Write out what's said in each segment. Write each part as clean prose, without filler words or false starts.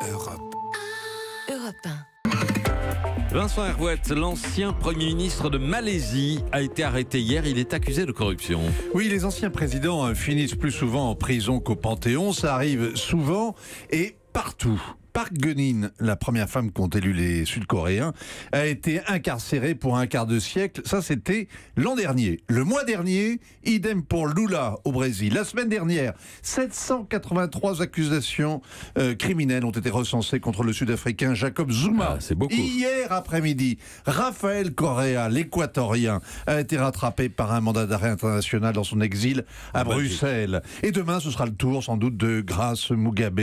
Europe. Europe 1. Vincent Herouet, l'ancien Premier ministre de Malaisie, a été arrêté hier. Il est accusé de corruption. Oui, les anciens présidents finissent plus souvent en prison qu'au Panthéon. Ça arrive souvent et partout. Park Geun-hye, la première femme qu'ont élu les Sud-Coréens, a été incarcérée pour un quart de siècle. Ça, c'était l'an dernier. Le mois dernier, idem pour Lula au Brésil. La semaine dernière, 783 accusations criminelles ont été recensées contre le Sud-Africain Jacob Zuma. Ah, c'est beaucoup. Hier après-midi, Rafael Correa, l'Équatorien, a été rattrapé par un mandat d'arrêt international dans son exil à Bruxelles. Et demain, ce sera le tour sans doute de Grace Mugabe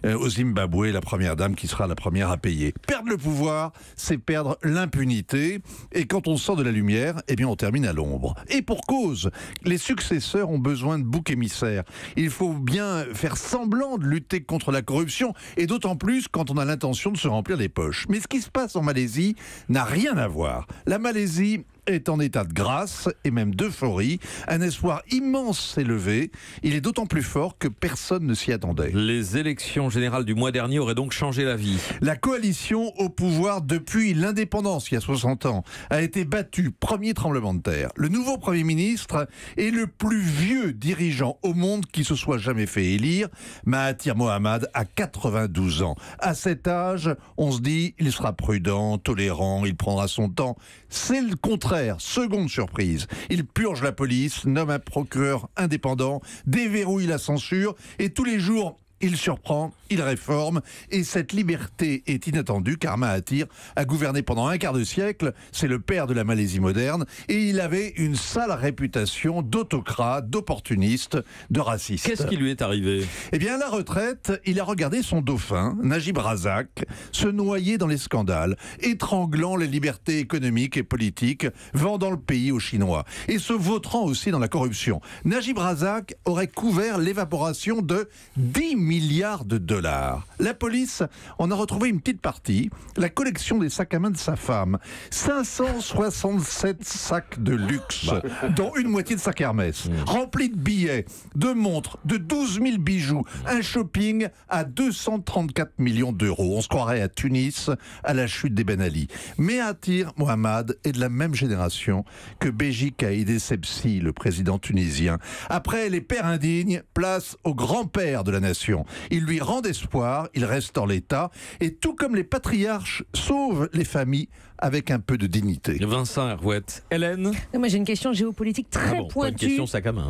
au Zimbabwe, la première dame qui sera la première à payer. Perdre le pouvoir, c'est perdre l'impunité. Et quand on sort de la lumière, eh bien on termine à l'ombre. Et pour cause, les successeurs ont besoin de boucs émissaires. Il faut bien faire semblant de lutter contre la corruption, et d'autant plus quand on a l'intention de se remplir les poches. Mais ce qui se passe en Malaisie n'a rien à voir. La Malaisie est en état de grâce et même d'euphorie. Un espoir immense s'est levé. Il est d'autant plus fort que personne ne s'y attendait. Les élections générales du mois dernier auraient donc changé la vie. La coalition au pouvoir depuis l'indépendance, il y a 60 ans, a été battue. Premier tremblement de terre. Le nouveau Premier ministre est le plus vieux dirigeant au monde qui se soit jamais fait élire. Mahathir Mohamad a 92 ans. À cet âge, on se dit, il sera prudent, tolérant, il prendra son temps. C'est le contraire. Seconde surprise, il purge la police, nomme un procureur indépendant, déverrouille la censure et tous les jours, il surprend, il réforme, et cette liberté est inattendue car Mahathir a gouverné pendant un quart de siècle, c'est le père de la Malaisie moderne, et il avait une sale réputation d'autocrate, d'opportuniste, de raciste. Qu'est-ce qui lui est arrivé ? Eh bien, à la retraite, il a regardé son dauphin, Najib Razak, se noyer dans les scandales, étranglant les libertés économiques et politiques, vendant le pays aux Chinois, et se vautrant aussi dans la corruption. Najib Razak aurait couvert l'évaporation de 10 milliards de dollars. La police en a retrouvé une petite partie, la collection des sacs à main de sa femme. 567 sacs de luxe, dont une moitié de sacs Hermès, remplis de billets, de montres, de 12 000 bijoux, un shopping à 234 millions d'euros. On se croirait à Tunis, à la chute des Ben Ali. Mahathir Mohamad est de la même génération que Béji Caïd Essebsi, le président tunisien. Après les pères indignes, place au grand-père de la nation. Il lui rend espoir, il restaure l'État, et tout comme les patriarches sauvent les familles avec un peu de dignité. Vincent Herouet. Hélène ? Moi j'ai une question géopolitique très Pas pointue. une question sac à main.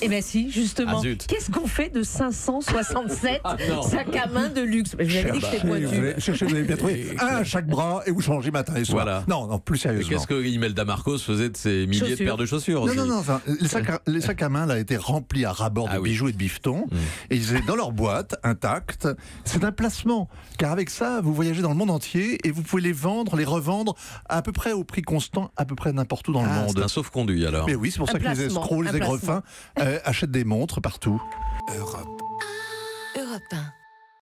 Eh bien si, justement. Ah, zut. Qu'est-ce qu'on fait de 567 non. sacs à main de luxe ? Je vous avais dit que c'était pointu. Cherchez, vous avez bien trouvé. Un à chaque bras et vous changez matin et soir. Voilà. Non, plus Et sérieusement. qu'est-ce que Imelda Marcos faisait de ses milliers de paires de chaussures aussi ? Non, enfin, les sacs à main là, étaient remplis à ras-bord de bijoux et de bifetons. Et ils étaient dans leur boîte, intacts. C'est un placement. Car avec ça, vous voyagez dans le monde entier et vous pouvez les vendre, les revendre à peu près au prix constant, à peu près n'importe où dans le monde. C'est un sauf-conduit alors. Mais oui, c'est pour ça que les escrocs, les aigrefins achètent des montres partout. Europe. Europe 1.